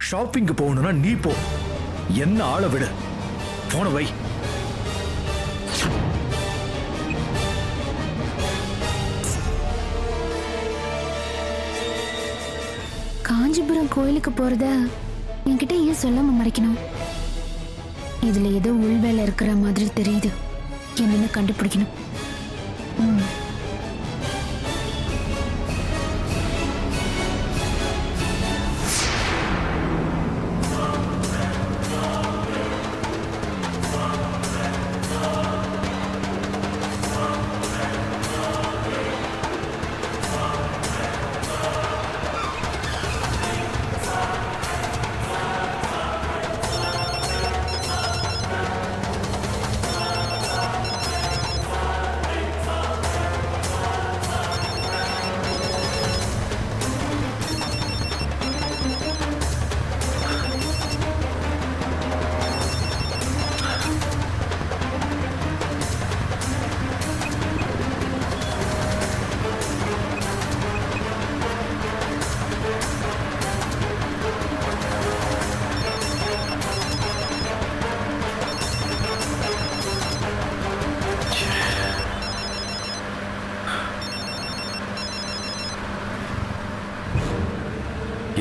ஷாப்பிங்க்கு போகணும்னா நீ போ, என்ன ஆளை விடு. போன வை. காஞ்சிபுரம் கோயிலுக்கு போறத என்கிட்ட ஏன் சொல்லாம மறைக்கணும்? இதுல ஏதோ உள்வேலை இருக்கிற மாதிரி தெரியுது. என்னன்னு கண்டுபிடிக்கணும்.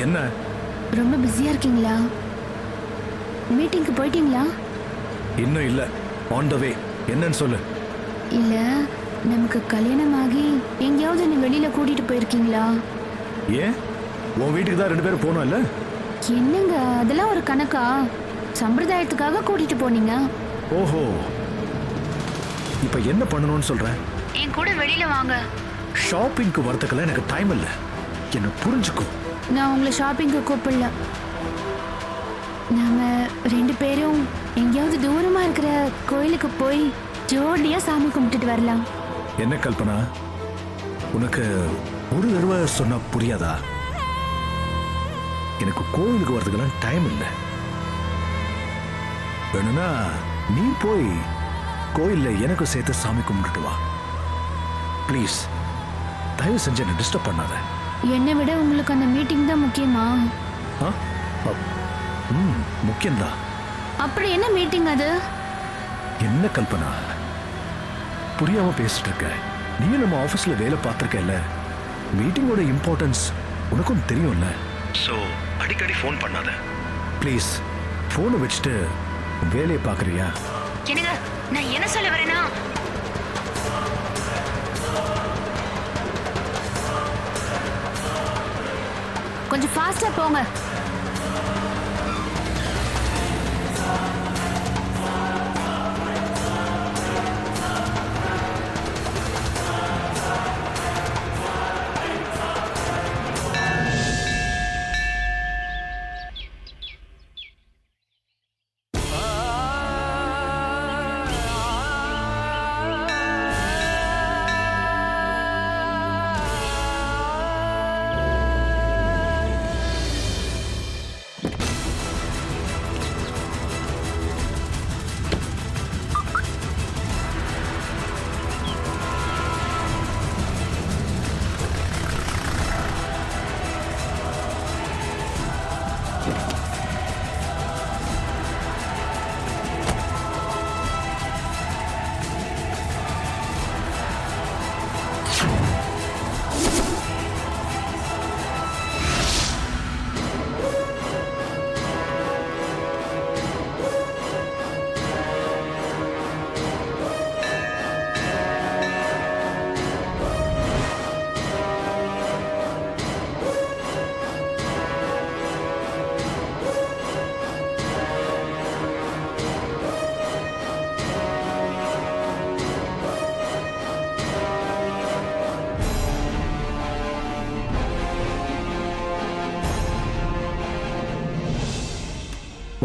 என்ன ரொம்ப பிஸியா இருக்கீங்களா? மீட்டிங்க்கு போயிட்டீங்களா? இன்னும் இல்ல, ஆன் த வே. என்னன்னு சொல்லு. இல்ல, நமக்கு கல்யாணம் ஆகி எங்கேயாவது நீ வெளியில கூட்டிட்டு போயிருக்கீங்களா? ஏன், உன் வீட்டுக்கு தான் 2 பேரும் போனோம் இல்ல? என்னங்க அதெல்லாம் ஒரு கணக்கா? சம்பிரதாயத்துக்காக கூட்டிட்டு போனீங்க. ஓஹோ, இப்ப என்ன பண்ணணும்னு சொல்ற? என் கூட வெளியில வாங்க. ஷாப்பிங்க்கு வரதுக்கெல்லாம் எனக்கு டைம் இல்ல, என்ன புரிஞ்சுக்கோ. நான் உங்களை ஷாப்பிங்க்கு கூப்பிடல. நாம 2 பேரும் எங்கேயாவது தூரமா இருக்கிற கோயிலுக்கு போய் ஜோடியா சாமி கும்பிட்டுட்டு வரலாம். என்ன கல்பனா, உனக்கு ஒரு தடவை சொன்னா புரியாதா? எனக்கு கோயிலுக்கு வரதுக்கெல்லாம் டைம் இல்லை. வேணும்னா நீ போய் கோயில்ல எனக்கு சேர்த்து சாமி கும்பிட்டுட்டு வா. ப்ளீஸ், தயவு செஞ்சு என்ன டிஸ்டர்ப் பண்ணாத. என்னை விட உங்களுக்கு அந்த மீட்டிங் தான் முக்கியமா? முக்கியம்தான். அப்படி என்ன மீட்டிங் அது? என்ன கல்பனா, புரியாம பேசிட்டு இருக்க? நீ நம்ம ஆபீஸ்ல வேலை பார்த்திருக்கல, மீட்டிங்கோட இம்பார்ட்டன்ஸ் உனக்கும் தெரியும்ல. சோ அடிக்கடி ஃபோன் பண்ணாத ப்ளீஸ். ஃபோனை வச்சுட்டு வேலையை பார்க்கறியா? என்னங்க, நான் என்ன சொல்ல வரேன்னா, கொஞ்சம் ஃபாஸ்டா போங்க.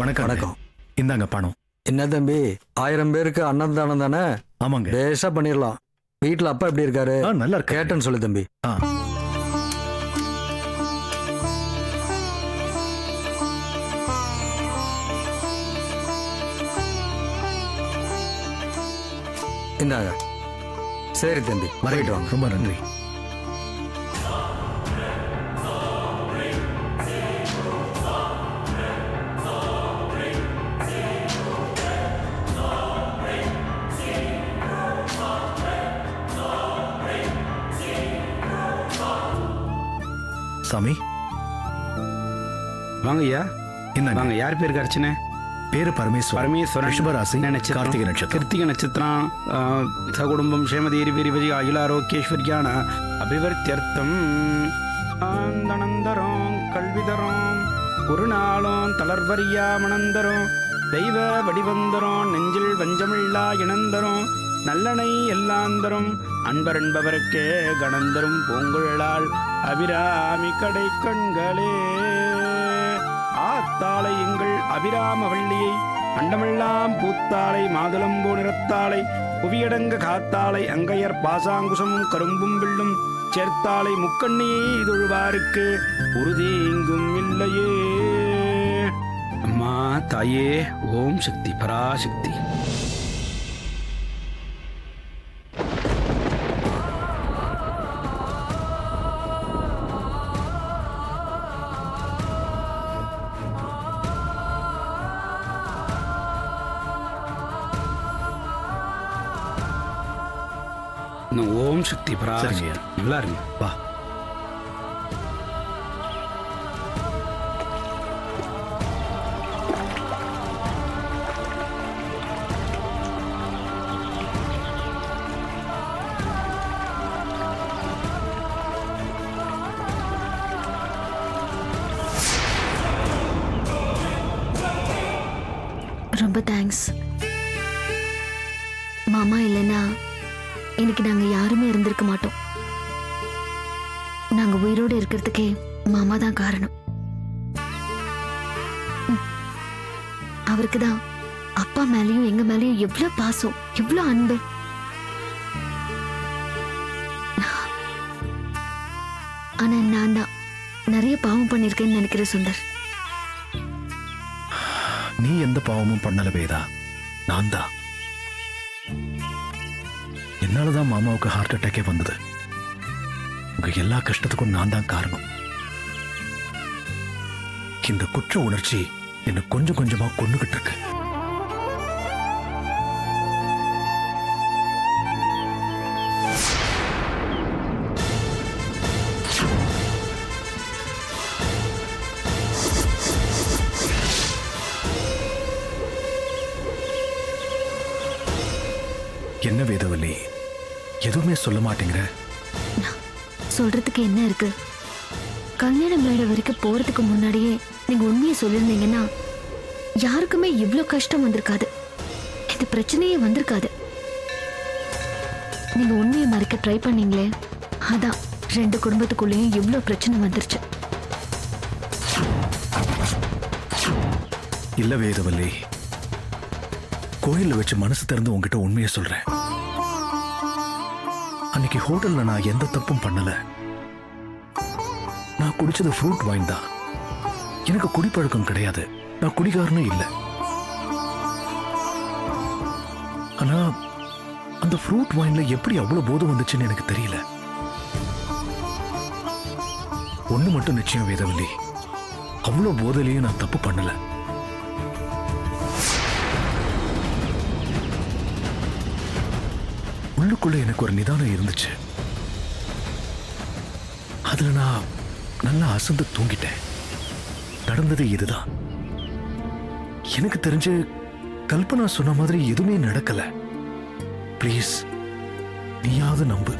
வணக்கம். வணக்கம். இந்தாங்க பணம். என்ன தம்பி, 1000 பேருக்கு அன்னதானம் தானே? ஆமாங்க. பேசா பண்ணிடலாம். வீட்டுல அப்பா எப்படி இருக்காரு? நல்லா இருக்கு. கேட்டேன்னு சொல்லு தம்பி. இந்தாங்க. சரி தம்பி, வரேட்டு வாங்க. ரொம்ப நன்றி. சாமி வாங்க ஐயா. என்ன வாங்க. யார் பேருக்கு அர்ச்சனை? பேரு பரமேஸ்வரன். பரமேஸ்வரன். ரிஷபராசி. நட்சத்திரம். கார்த்திகை நட்சத்திரம். கிருத்திகை நட்சத்திரம். சகுடும்பம் க்ஷேமதீரி விரிவதி அகிலாரோக்கியேஸ்வரியான அபிவர்த்தியர்த்தம் ஆந்தனந்தரம் கல்விதரம் ஒரு நாளும் தளர்வரியா மணந்தரும் தெய்வ வடிவந்தரும் நெஞ்சில் வஞ்சமில்லா இணந்தரும் நல்லனை எல்லாந்தரும் அன்பர் என்பவருக்கே கணந்தரும் பூங்குழலால் அபிராமி கடை கண்களே ஆத்தாளை எங்கள் அபிராம வள்ளியை அண்டமெல்லாம் பூத்தாளை மாதுளம்பூ நிறத்தாளை புவியடங்க காத்தாளை அங்கையர் பாசாங்குசமும் கரும்பும் வில்லும் சேர்த்தாளை முக்கண்ணியை தொழுவாருக்கு உறுதியெங்கும் இல்லையே. அம்மா தாயே, ஓம் சக்தி பராசக்தி. ஓம் சக்தி பராசக்தி. நல்லா இருங்க. வா. ரொம்ப தேங்க்ஸ் மாமா. இல்லைன்னா இன்னைக்கு நாங்க யாருமே இருந்திருக்க மாட்டோம். நாங்க உயிரோடு இருக்கிறதுக்கே மாமா தான் காரணம். அவருக்கு தான் அப்பா மேலயும் எங்க மேலயும் எவ்வளவு பாசம், எவ்வளவு அன்பு. ஆனா நான் தான் நிறைய பாவம் பண்ணிருக்கேன்னு நினைக்கிறேன் சுந்தர். நீ எந்த பாவமும் பண்ணல வேதா, நான் தான். என்னாலதான் மாமாவுக்கு ஹார்ட் அட்டாக்கே வந்தது. உங்க எல்லா கஷ்டத்துக்கும் நான் தான் காரணம். இந்த குற்ற உணர்ச்சி என்ன கொஞ்சம் கொஞ்சமா கொன்னுகிட்டு இருக்கு. என்ன வேதவல்லி, எதுவுமே சொல்ல மாட்டேங்கிற? சொல்றதுக்கு என்ன இருக்கு? கல்யாண மேடை வரைக்கும் போறதுக்கு முன்னாடியே நீங்க உண்மையை சொல்லியிருந்தீங்கன்னா யாருக்குமே இவ்ளோ கஷ்டம் வந்திருக்காது, இந்த பிரச்சனையே வந்திருக்காது. நீங்க உண்மையை மறைக்க ட்ரை பண்ணீங்களே, அதான் ரெண்டு குடும்பத்துக்குள்ளேயும் இவ்ளோ பிரச்சனை வந்துருச்சு. இல்ல வேதவல்லி, கோயில்ல வச்சு மனசு திறந்து உங்ககிட்ட உண்மையை சொல்றேன். அன்னைக்கு ஹோட்டல்ல நான் எந்த தப்பும் பண்ணல. நான் குடிச்சது ஃப்ரூட் வைன் தான். எனக்கு குடிப்பழக்கம் கிடையாது, நான் குடிகாரனும் இல்லை. ஆனா அந்த ஃப்ரூட் வைன்ல எப்படி அவ்வளவு போதை வந்துச்சுன்னு எனக்கு தெரியல. ஒண்ணு மட்டும் நிச்சயம் வேதவல்லி, அவ்வளவு போதையிலையும் நான் தப்பு பண்ணல. உள்ளுக்குள்ள எனக்கு ஒரு நிதானம் இருந்துச்சு. அதுல நான் நல்லா அசந்து தூங்கிட்டேன். நடந்தது இதுதான். எனக்கு தெரிஞ்சு கல்பனா சொன்ன மாதிரி எதுவுமே நடக்கல. ப்ளீஸ் நீயாவது நம்பு.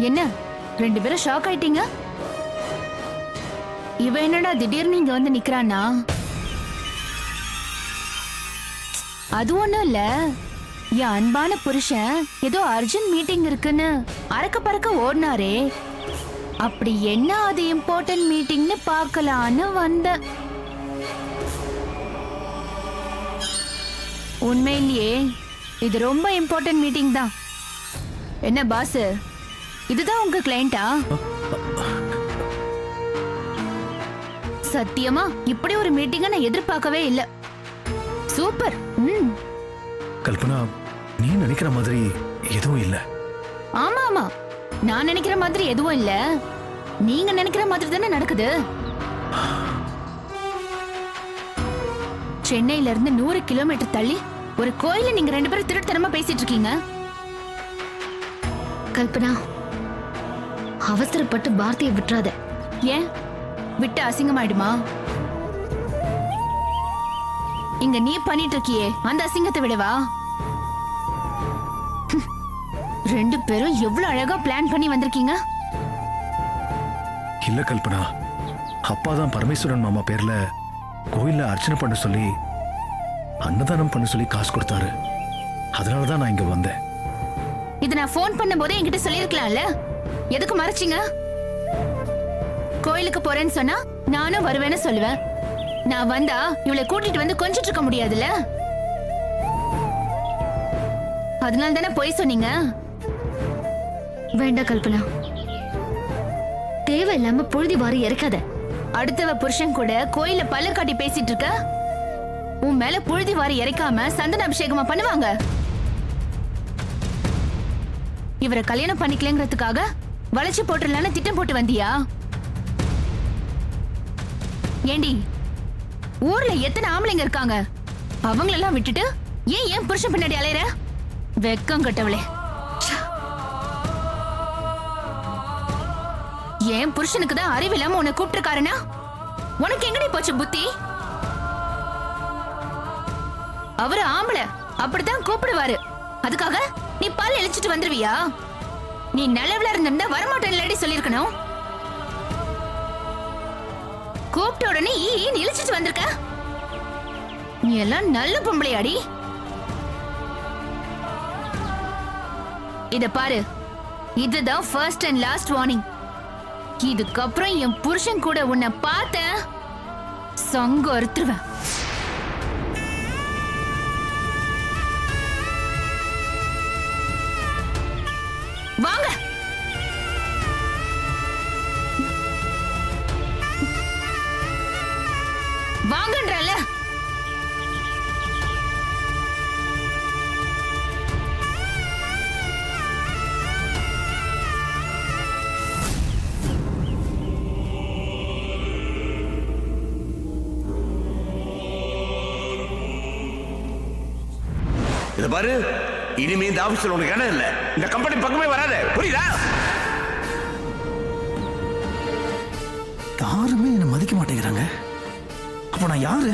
என்ன ரெண்டு பேரும் ஷாக் ஆயிட்டீங்க? இவ என்னடா திடீர்னு இங்க வந்து நிக்கிறானா? அது ஒண்ணும் இல்ல, என் அன்பான புருஷன் ஏதோ அர்ஜென்ட் மீட்டிங் இருக்குன்னு அறக்க பறக்க ஓடினாரே, அப்படி என்ன அது இம்பார்ட்டன்ட் மீட்டிங்னு பார்க்கலான்னு வந்த. உண்மையிலேயே இது ரொம்ப இம்பார்ட்டன்ட் மீட்டிங் தான். என்ன பாஸ், இதுதான் உங்க கிளையண்டா? சத்தியமா இப்படி ஒரு மீட்டிங்க நான் எதிர்பார்க்கவே இல்லை. சூப்பர். கல்பனா, நீ நினைக்கிற மாதிரி எதுவும் இல்ல. ஆமா ஆமா, நான் நினைக்கிற மாதிரி எதுவும் இல்ல, நீங்க நினைக்கிற மாதிரி தானே நடக்குது. சென்னையில இருந்து 100 கிலோமீட்டர் தள்ளி ஒரு கோயில நீங்க 2 பேரும் திருட்டுத்தனமா பேசிட்டு இருக்கீங்க. கல்பனா, அவசரப்பட்டு பாரதியை விட்டுறாத. ஏன் விட்டு அசிங்கமாயிடுமா? இங்க நீ பண்ணிட்டு இருக்கியே அந்த அசிங்கத்தை விடவா? 2 பேரும் எவ்வளவு அழகா பிளான் பண்ணி வந்திருக்கீங்க. இல்ல கல்பனா, அப்பா தான் பரமேஸ்வரன் மாமா பேர்ல கோயில்ல அர்ச்சனை பண்ண சொல்லி அன்னதானம் பண்ண சொல்லி காசு கொடுத்தாரு. அதனாலதான் நான் இங்க வந்தேன். இது நான் போன் பண்ணும் போதே என்கிட்ட சொல்லிருக்கலாம்ல, எதுக்கு மறைச்சிங்க? கோயிலுக்கு போறேன்னு சொன்னா நானும் வருவேன்னு சொல்லுவேன். நான் வந்தா இவளை கூட்டிட்டு வந்து கொஞ்சிட்டு இருக்க முடியாதுல்ல, அதனால தானே போய் சொன்னீங்க. வேண்டாம் கல்பனா, தேவையில்லாம பொழுதி வாரி இறக்காத. அடுத்தவ புருஷன் கூட கோயில பல்லு காட்டி பேசிட்டு இருக்க, உன் மேல புழுதி வாரி இறைக்காம சந்தன அபிஷேகமா பண்ணுவாங்க? இவரை கல்யாணம் பண்ணிக்கலங்கிறதுக்காக வளைச்சு போட்டுடலான்னு திட்டம் போட்டு வந்தியா? ஏண்டி, ஊர்ல எத்தனை ஆம்பளைங்க இருக்காங்க, அவங்களெல்லாம் விட்டுட்டு ஏன் புருஷன் பின்னாடி அலையற? வெக்கம் கட்டவளே. என் புருஷனுக்கு தான் அறிவில்லாம உன்னை கூப்பிட்டுருக்காருன்னா உனக்கு எங்கடி போச்சு புத்தி? அவரு ஆம்பளை, அப்படித்தான் கூப்பிடுவாரு. அதுக்காக நீ பால் இழிச்சிட்டு வந்துருவியா? நீ நல்லவளா இருந்தா வரமாட்டேன் இல்லடி சொல்லிருக்கணும். கூப்பிட்ட உடனே ஈன்னு இழிச்சிட்டு வந்திருக்க. நீ எல்லாம் நல்ல பொம்பளையாடி. இத பாரு, இதுதான் ஃபர்ஸ்ட் அண்ட் லாஸ்ட் வார்னிங். இதுக்கப்புறம் என் புருஷன் கூட உன்னை பார்த்த சங்கு அறுத்துருவேன். வாங்க. வாங்கன்றல. இத பாரு, இனிமே இந்த ஆபீஸ்ல உனக்கு இடம் இல்ல. இந்த கம்பெனி பக்கமே வராத, புரியுதா? யாருமே என்ன மதிக்க மாட்டேங்கிறாங்க. அப்ப நான் யாரு?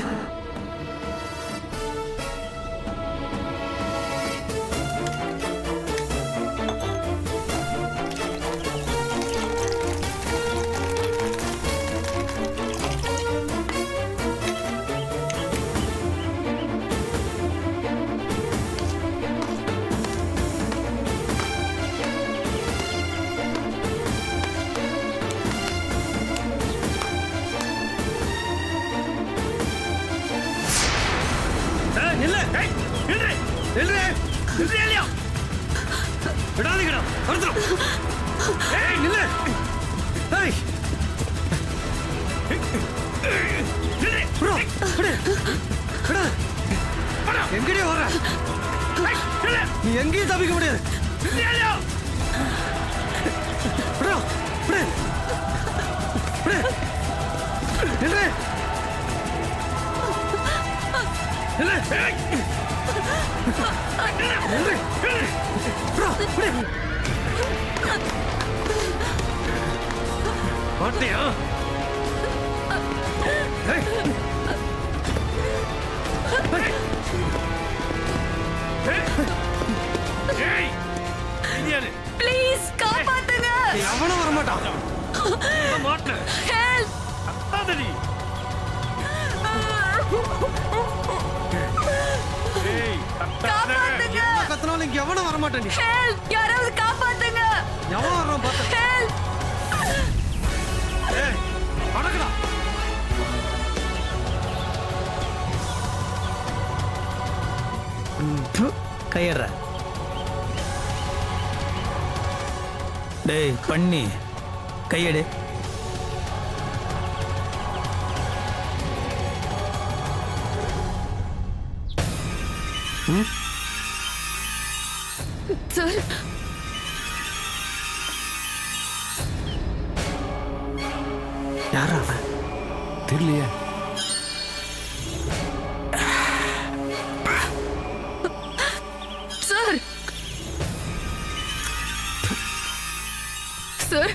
எங்கடியா வர? நீ எங்கேயும் தப்பிக்க முடியாது. மாட்டியா? ப்ளீஸ் காப்பாத்துங்க. எவனும் வர மாட்டான். காப்பாத்துங்க. கத்தனாலும் இங்க எவனும் வர மாட்டான். யாராவது காப்பாத்துங்க. எவனும் வர்றான் பார்த்து. அடக்கடா. கையற. டேய் பண்ணி கையெடு. சார் யாரா அவன்? தெரியலையே. சார் சார்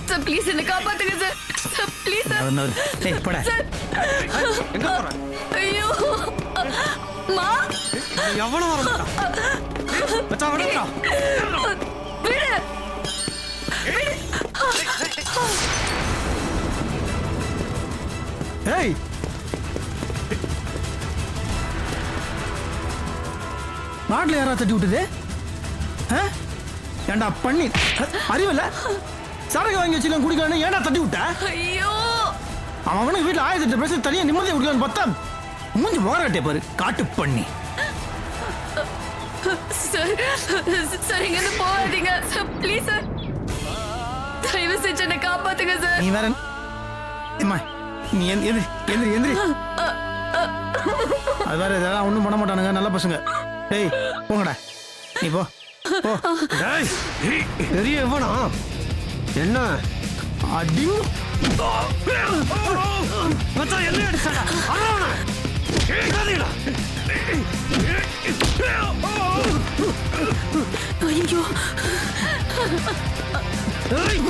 சார் ப்ளீஸ் என்ன காப்பாத்துங்க சார் சார் ப்ளீஸ் சார் அவன் ஏய் போடா. எங்க போற? ஐயோ மா எவனும் வர மாட்டான். மச்சான் விடுடா. விடு ஏய் நாட்டில் யாரா தட்டி விட்டுது? ஆ? ஏன்டா பண்ணி அறிவில்ல சரக்கு வாங்கி வச்சுக்கலாம் குடிக்கலான்னு ஏன்டா தட்டி விட்ட? ஐயோ அவனுக்கு வீட்டில் 1008 பேச தனியாக நிம்மதியாக குடிக்கலான்னு பார்த்தா மூஞ்சி போராட்டே பாரு காட்டு பண்ணி. சார் சார் இங்க இருந்து போகாதீங்க சார் ப்ளீஸ் சார் தயவு செஞ்சு என்ன காப்பாத்துங்க சார் நீ வேற அம்மா நீ எந்திரி எந்திரி எந்திரி. அது வேற இதெல்லாம் ஒன்றும் பண்ண மாட்டானுங்க நல்ல பசங்க. டேய் போங்கடா நீ போ போ. டேய், பெரிய எவனா? என்ன அடி மச்சான் என்ன அடிச்சாடா? அறவனா. கேட்காதீடா. ஐயோ ஏய்.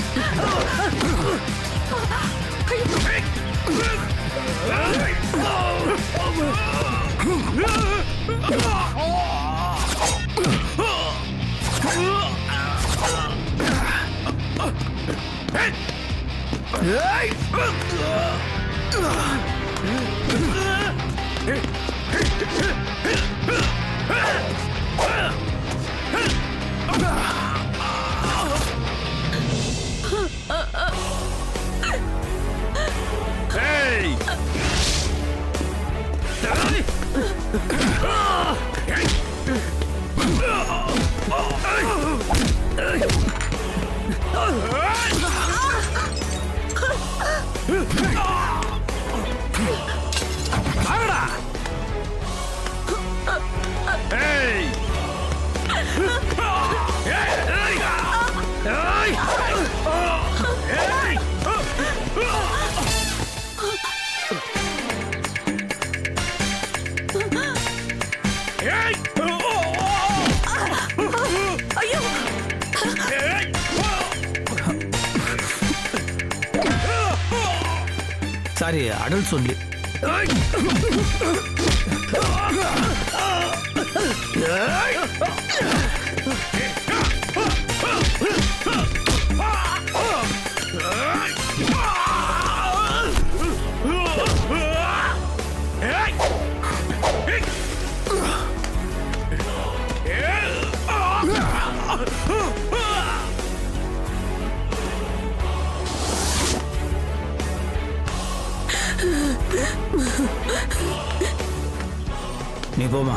சாரி அடல்ட் சொல்லி. நீ போமா.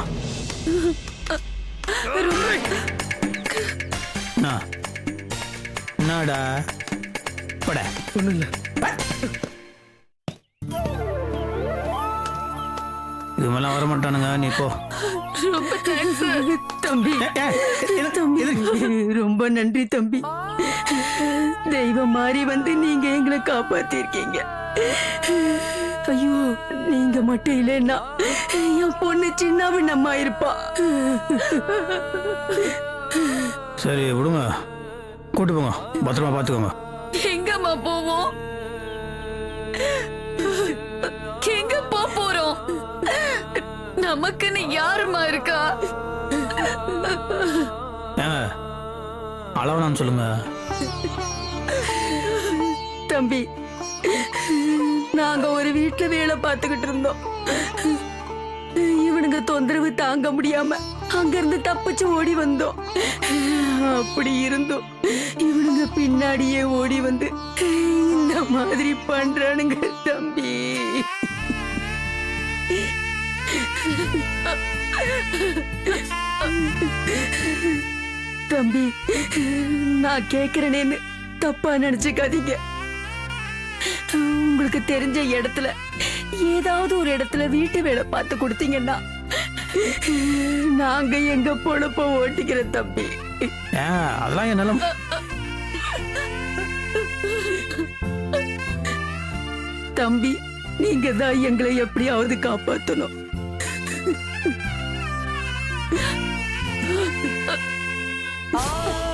என்னடா பட ஒண்ணும் இல்ல. இது மாதிரிலாம் வர மாட்டானுங்க நீ போ. ரொம்ப தேங்க்ஸ் தம்பி தம்பி ரொம்ப நன்றி தம்பி. தெய்வம் மாறி வந்து நீங்க எங்களை காப்பாத்திருக்கீங்க. ஐயோ நீங்க மட்டும் இல்லைன்னா என் பொண்ணு சின்னாவி நம்ம இருப்பா. சரி விடுங்க கூட்டு போங்க பத்திரமா பார்த்துக்கோங்க. எங்கம்மா போவோம்? எங்க போறோம்? நமக்குன்னு யாருமா இருக்கா? ஏங்க அளவனான்னு சொல்லுங்க. தம்பி நாங்க ஒரு வீட்டுல வேலை பார்த்துக்கிட்டு இருந்தோம். இவனுங்க தொந்தரவு தாங்க முடியாம அங்கிருந்து தப்பிச்சு ஓடி வந்தோம். அப்படி இருந்தோம் இவனுங்க பின்னாடியே ஓடி வந்து இந்த மாதிரி பண்றானுங்க தம்பி. தம்பி நான் கேக்குறேனேன்னு தப்பா நினைச்சுக்காதீங்க. உங்களுக்கு தெரிஞ்ச இடத்துல ஏதாவது ஒரு இடத்துல வீட்டு வேலை பார்த்து கொடுத்தீங்கன்னா நாங்க எங்க பொழப்ப ஓட்டிக்கிற தம்பி. ஏன் அதெல்லாம் என் நிலம். தம்பி, நீங்க தான் எங்களை எப்படியாவது காப்பாத்தணும். ஆ